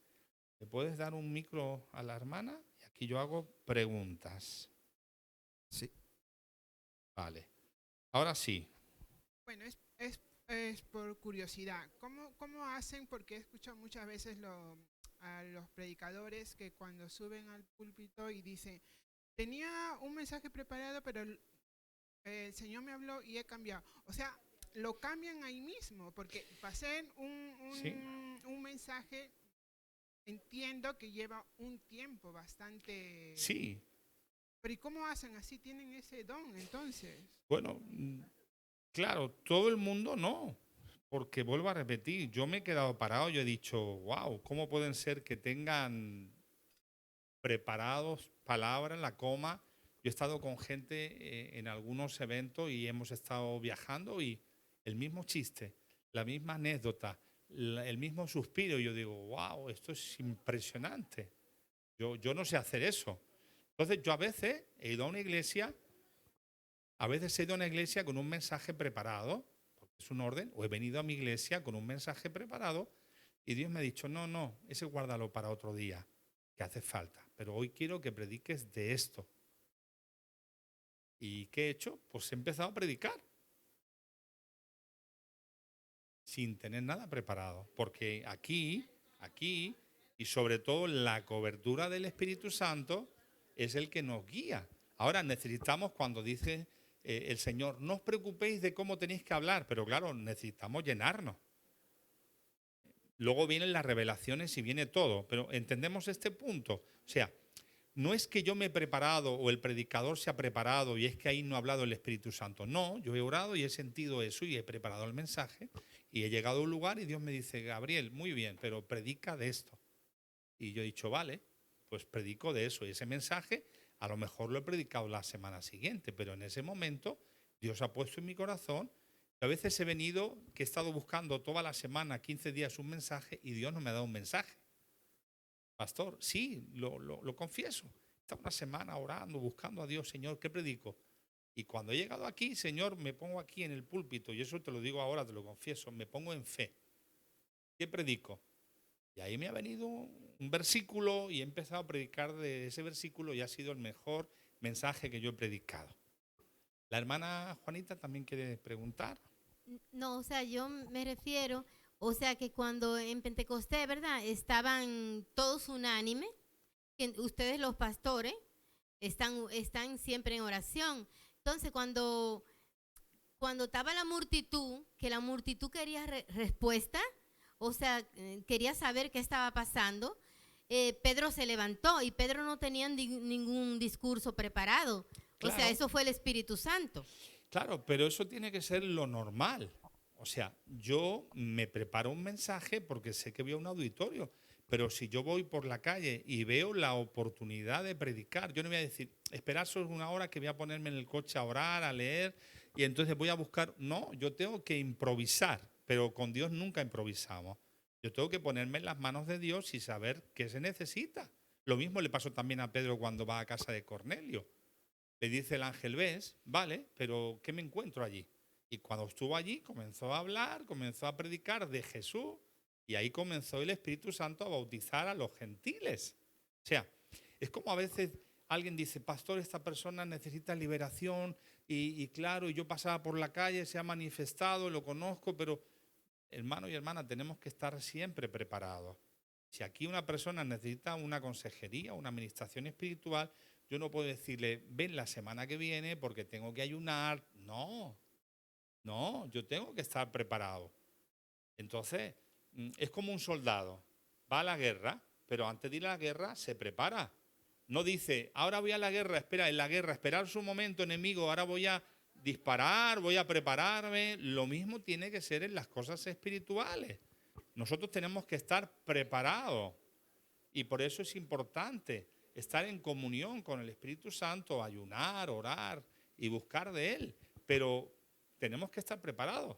dar un micro a la hermana? Y aquí yo hago preguntas. Sí. Vale. Ahora sí. Bueno, es por curiosidad. ¿Cómo hacen? Porque he escuchado muchas veces a los predicadores que cuando suben al púlpito y dicen, tenía un mensaje preparado, pero el Señor me habló y he cambiado. O sea, lo cambian ahí mismo, porque pasé Sí. un mensaje, entiendo que lleva un tiempo bastante... Sí. Pero ¿y cómo hacen así? ¿Tienen ese don entonces? Bueno, claro, todo el mundo no, porque vuelvo a repetir, yo me he quedado parado, yo he dicho, wow, ¿cómo pueden ser que tengan preparados palabras, la coma? Yo he estado con gente en algunos eventos y hemos estado viajando y el mismo chiste, la misma anécdota, el mismo suspiro, yo digo, wow, esto es impresionante. Yo no sé hacer eso. Entonces yo a veces he ido a una iglesia. A veces he ido a una iglesia con un mensaje preparado, porque es un orden, o he venido a mi iglesia con un mensaje preparado y Dios me ha dicho, no, ese guárdalo para otro día, que hace falta, pero hoy quiero que prediques de esto. ¿Y qué he hecho? Pues he empezado a predicar sin tener nada preparado, porque aquí, y sobre todo la cobertura del Espíritu Santo es el que nos guía. Ahora necesitamos, cuando dice el Señor, no os preocupéis de cómo tenéis que hablar, pero claro, necesitamos llenarnos. Luego vienen las revelaciones y viene todo, pero entendemos este punto. O sea, no es que yo me he preparado o el predicador se ha preparado y es que ahí no ha hablado el Espíritu Santo. No, yo he orado y he sentido eso y he preparado el mensaje y he llegado a un lugar y Dios me dice, Gabriel, muy bien, pero predica de esto. Y yo he dicho, vale, pues predico de eso. Y ese mensaje a lo mejor lo he predicado la semana siguiente, pero en ese momento Dios ha puesto en mi corazón. A veces he venido, que he estado buscando toda la semana, 15 días, un mensaje y Dios no me ha dado un mensaje. Pastor, sí, lo confieso. Estaba una semana orando, buscando a Dios, Señor, ¿qué predico? Y cuando he llegado aquí, Señor, me pongo aquí en el púlpito, y eso te lo digo ahora, te lo confieso, me pongo en fe. ¿Qué predico? Y ahí me ha venido un versículo y he empezado a predicar de ese versículo y ha sido el mejor mensaje que yo he predicado. La hermana Juanita también quiere preguntar. No, o sea, yo me refiero, o sea, que cuando en Pentecostés, ¿verdad? Estaban todos unánimes, que ustedes los pastores están siempre en oración. Entonces, cuando estaba la multitud, que la multitud quería respuesta, o sea, quería saber qué estaba pasando, Pedro se levantó y Pedro no tenía ningún discurso preparado. Claro. O sea, eso fue el Espíritu Santo. Claro, pero eso tiene que ser lo normal. O sea, yo me preparo un mensaje porque sé que voy a un auditorio, pero si yo voy por la calle y veo la oportunidad de predicar, yo no voy a decir, esperar solo una hora que voy a ponerme en el coche a orar, a leer, y entonces voy a buscar. No, yo tengo que improvisar, pero con Dios nunca improvisamos. Yo tengo que ponerme en las manos de Dios y saber qué se necesita. Lo mismo le pasó también a Pedro cuando va a casa de Cornelio. Le dice el ángel, ves, vale, pero ¿qué me encuentro allí? Y cuando estuvo allí comenzó a hablar, comenzó a predicar de Jesús y ahí comenzó el Espíritu Santo a bautizar a los gentiles. O sea, es como a veces alguien dice, pastor, esta persona necesita liberación y claro, yo pasaba por la calle, se ha manifestado, lo conozco, pero hermano y hermana, tenemos que estar siempre preparados. Si aquí una persona necesita una consejería, una administración espiritual, yo no puedo decirle, ven la semana que viene porque tengo que ayunar. No, yo tengo que estar preparado. Entonces, es como un soldado. Va a la guerra, pero antes de ir a la guerra se prepara. No dice, ahora voy a la guerra, esperar su momento enemigo, ahora voy a disparar, voy a prepararme. Lo mismo tiene que ser en las cosas espirituales. Nosotros tenemos que estar preparados y por eso es importante estar en comunión con el Espíritu Santo, ayunar, orar y buscar de Él. Pero tenemos que estar preparados.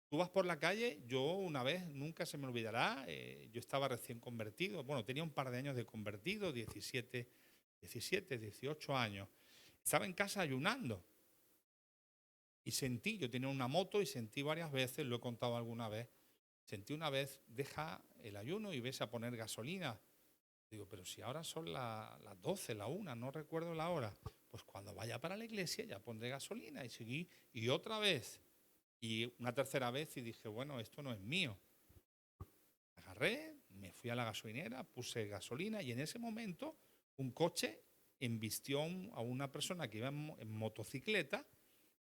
Tú vas por la calle, yo una vez, nunca se me olvidará, yo estaba recién convertido, bueno, tenía un par de años de convertido, 17, 18 años. Estaba en casa ayunando y sentí, yo tenía una moto y sentí varias veces, lo he contado alguna vez, sentí una vez, deja el ayuno y ves a poner gasolina. Digo, pero si ahora son las 12, la 1, no recuerdo la hora. Pues cuando vaya para la iglesia ya pondré gasolina y seguí. Y otra vez, y una tercera vez y dije, bueno, esto no es mío. Agarré, me fui a la gasolinera, puse gasolina y en ese momento un coche embistió a una persona que iba en motocicleta.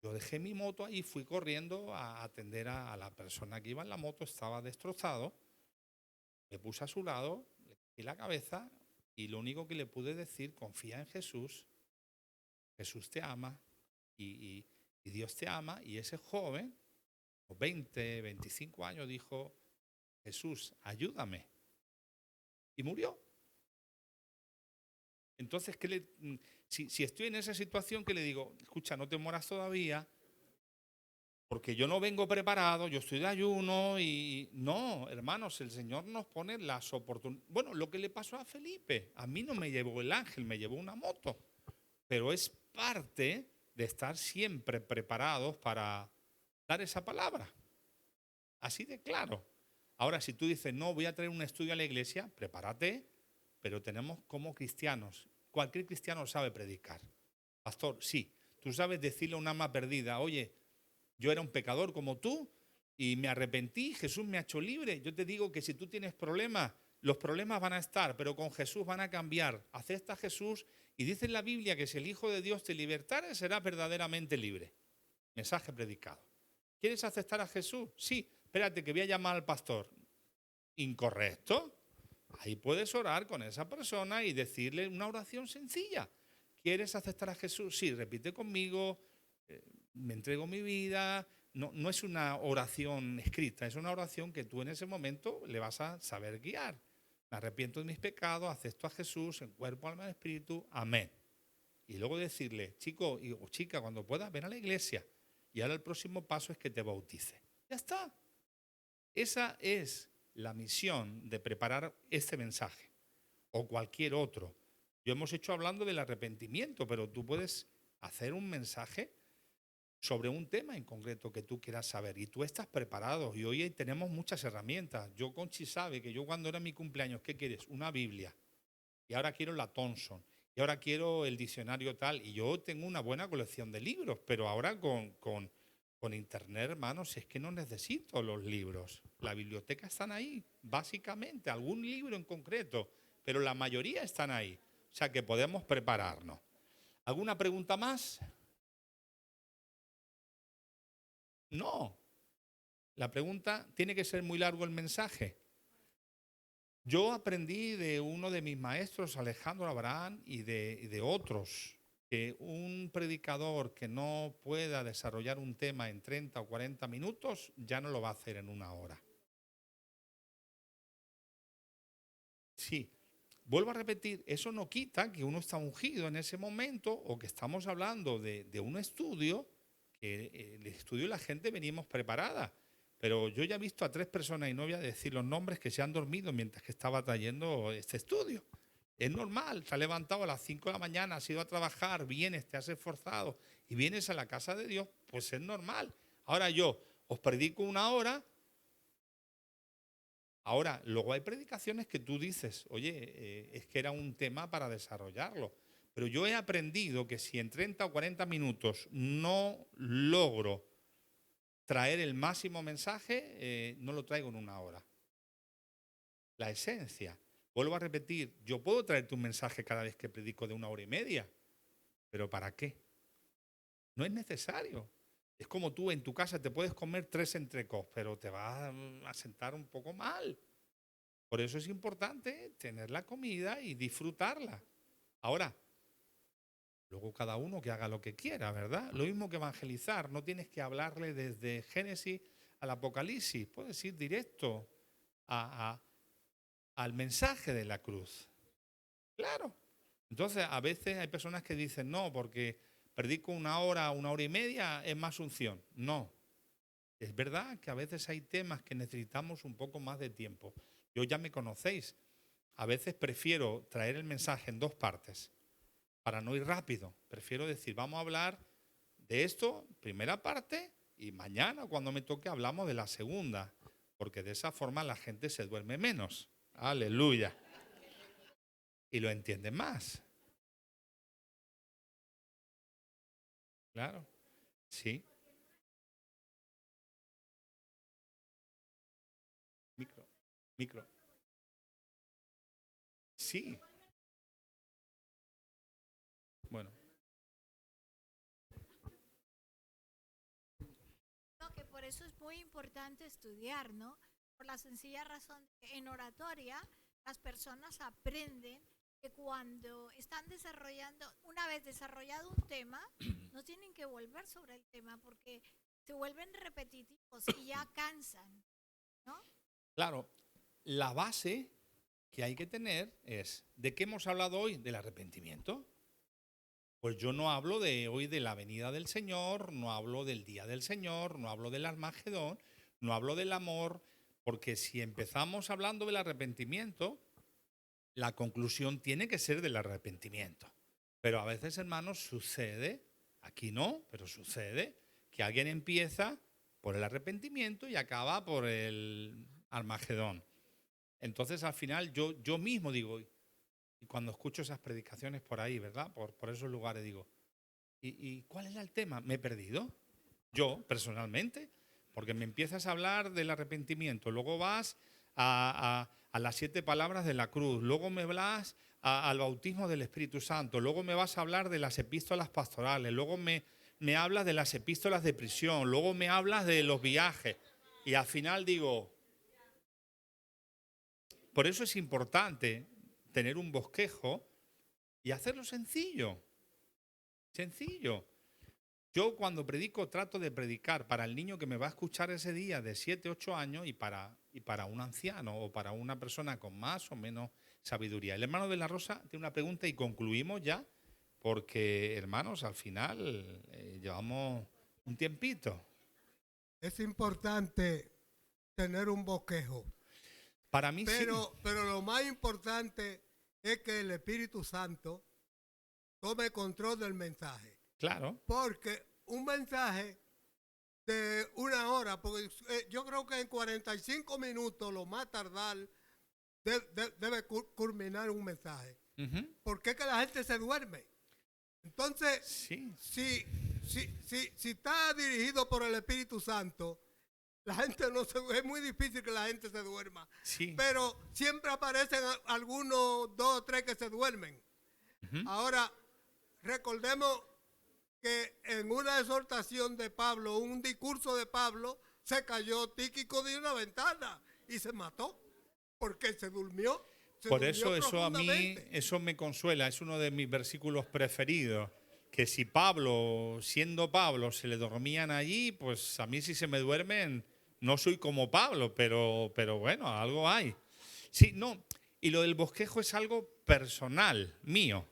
Yo dejé mi moto ahí, fui corriendo a atender a la persona que iba en la moto, estaba destrozado. Me puse a su lado, le cogí la cabeza y lo único que le pude decir, confía en Jesús, Jesús te ama y Dios te ama. Y ese joven, 20, 25 años, dijo, Jesús, ayúdame. Y murió. Entonces, si estoy en esa situación, ¿qué le digo? Escucha, no te mueras todavía, porque yo no vengo preparado, yo estoy de ayuno y no, hermanos, el Señor nos pone las oportunidades. Bueno, lo que le pasó a Felipe, a mí no me llevó el ángel, me llevó una moto, pero es parte de estar siempre preparados para dar esa palabra. Así de claro. Ahora, si tú dices, no, voy a traer un estudio a la iglesia, prepárate, pero tenemos como cristianos, cualquier cristiano sabe predicar. Pastor, sí, tú sabes decirle a un alma perdida, oye, yo era un pecador como tú y me arrepentí, Jesús me ha hecho libre. Yo te digo que si tú tienes problemas, los problemas van a estar, pero con Jesús van a cambiar. Acepta a Jesús y dice en la Biblia que si el Hijo de Dios te libertare, serás verdaderamente libre. Mensaje predicado. ¿Quieres aceptar a Jesús? Sí, espérate que voy a llamar al pastor. ¿Incorrecto? Ahí puedes orar con esa persona y decirle una oración sencilla. ¿Quieres aceptar a Jesús? Sí, repite conmigo, me entrego mi vida. No es una oración escrita, es una oración que tú en ese momento le vas a saber guiar. Me arrepiento de mis pecados, acepto a Jesús en cuerpo, alma y espíritu. Amén. Y luego decirle, chico o chica, cuando puedas, ven a la iglesia. Y ahora el próximo paso es que te bautice. Ya está. Esa es la misión de preparar este mensaje o cualquier otro. Yo hemos hecho hablando del arrepentimiento, pero tú puedes hacer un mensaje sobre un tema en concreto que tú quieras saber y tú estás preparado y hoy tenemos muchas herramientas. Yo, Conchi, sabe que yo cuando era mi cumpleaños, ¿qué quieres? Una Biblia. Y ahora quiero la Thompson. Y ahora quiero el diccionario tal. Y yo tengo una buena colección de libros, pero ahora con internet, hermanos, es que no necesito los libros. La biblioteca están ahí, básicamente, algún libro en concreto, pero la mayoría están ahí. O sea que podemos prepararnos. ¿Alguna pregunta más? No. La pregunta, ¿tiene que ser muy largo el mensaje? Yo aprendí de uno de mis maestros, Alejandro Abraham, y de otros, que un predicador que no pueda desarrollar un tema en 30 o 40 minutos, ya no lo va a hacer en una hora. Sí, vuelvo a repetir, eso no quita que uno está ungido en ese momento o que estamos hablando de un estudio, que el estudio la gente venimos preparada. Pero yo ya he visto a 3 personas, y no voy a decir los nombres, que se han dormido mientras que estaba trayendo este estudio. Es normal, te has levantado a las 5 de la mañana, has ido a trabajar, vienes, te has esforzado y vienes a la casa de Dios, pues es normal. Ahora yo os predico una hora. Ahora, luego hay predicaciones que tú dices, oye, es que era un tema para desarrollarlo. Pero yo he aprendido que si en 30 o 40 minutos no logro traer el máximo mensaje, no lo traigo en una hora. La esencia. Vuelvo a repetir, yo puedo traerte un mensaje cada vez que predico de 1 hora y media, pero ¿para qué? No es necesario. Es como tú en tu casa te puedes comer 3 entrecôts, pero te vas a sentar un poco mal. Por eso es importante tener la comida y disfrutarla. Ahora, luego cada uno que haga lo que quiera, ¿verdad? Lo mismo que evangelizar, no tienes que hablarle desde Génesis al Apocalipsis, puedes ir directo al mensaje de la cruz. Claro. Entonces, a veces hay personas que dicen, no, porque predico 1 hora y media, es más unción. No. Es verdad que a veces hay temas que necesitamos un poco más de tiempo. Yo ya me conocéis. A veces prefiero traer el mensaje en 2 partes para no ir rápido. Prefiero decir, vamos a hablar de esto, primera parte, y mañana cuando me toque hablamos de la segunda, porque de esa forma la gente se duerme menos. Aleluya. Y lo entiende más. Claro. Sí. Micro. Sí. Bueno. No, que por eso es muy importante estudiar, ¿no? Por la sencilla razón que en oratoria las personas aprenden que cuando están desarrollando, una vez desarrollado un tema, no tienen que volver sobre el tema porque se vuelven repetitivos y ya cansan, ¿no? Claro, la base que hay que tener es, ¿de qué hemos hablado hoy? Del arrepentimiento. Pues yo no hablo de hoy de la venida del Señor, no hablo del día del Señor, no hablo del Armagedón, no hablo del amor, porque si empezamos hablando del arrepentimiento, la conclusión tiene que ser del arrepentimiento. Pero a veces, hermanos, sucede, aquí no, pero sucede, que alguien empieza por el arrepentimiento y acaba por el Armagedón. Entonces, al final, yo mismo digo, y cuando escucho esas predicaciones por ahí, ¿verdad? Por esos lugares digo, ¿y cuál era el tema? ¿Me he perdido? Yo, personalmente, porque me empiezas a hablar del arrepentimiento, luego vas a las 7 palabras de la cruz, luego me hablas al bautismo del Espíritu Santo, luego me vas a hablar de las epístolas pastorales, luego me hablas de las epístolas de prisión, luego me hablas de los viajes, y al final digo, Por eso es importante tener un bosquejo y hacerlo sencillo. Sencillo. Yo cuando predico trato de predicar para el niño que me va a escuchar ese día de 7, 8 años y para un anciano o para una persona con más o menos sabiduría. El hermano de la Rosa tiene una pregunta y concluimos ya, porque hermanos, al final llevamos un tiempito. Es importante tener un bosquejo, Para mí sí. pero lo más importante es que el Espíritu Santo tome control del mensaje. Claro. Porque un mensaje de 1 hora, porque yo creo que en 45 minutos, lo más tardar, debe culminar un mensaje. Porque es que la gente se duerme. Entonces, Sí. si está dirigido por el Espíritu Santo, la gente es muy difícil que la gente se duerma. Sí. Pero siempre aparecen algunos 2 o 3 que se duermen. Ahora, recordemos que en una exhortación de Pablo, un discurso de Pablo, se cayó Tíquico de una ventana y se mató porque se durmió. Por eso a mí, eso me consuela, es uno de mis versículos preferidos, que si Pablo, siendo Pablo, se le dormían allí, pues a mí si se me duermen, no soy como Pablo, pero bueno, algo hay. Sí, no, y lo del bosquejo es algo personal, mío,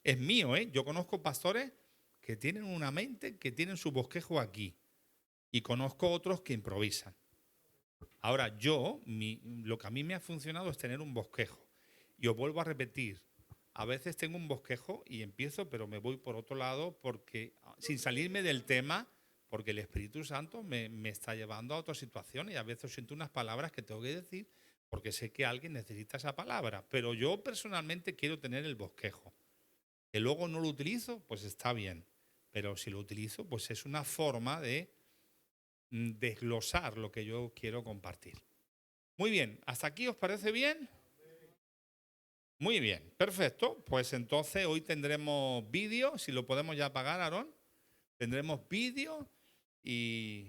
es mío, ¿eh? Yo conozco pastores que tienen una mente, que tienen su bosquejo aquí, y conozco otros que improvisan. Ahora, lo que a mí me ha funcionado es tener un bosquejo. Y os vuelvo a repetir, a veces tengo un bosquejo y empiezo, pero me voy por otro lado porque, sin salirme del tema, porque el Espíritu Santo me está llevando a otra situación y a veces siento unas palabras que tengo que decir porque sé que alguien necesita esa palabra. Pero yo personalmente quiero tener el bosquejo. Que luego no lo utilizo, pues está bien. Pero si lo utilizo, pues es una forma de desglosar lo que yo quiero compartir. Muy bien, ¿hasta aquí os parece bien? Muy bien, perfecto. Pues entonces hoy tendremos vídeo, si lo podemos ya apagar, Aarón. Tendremos vídeo y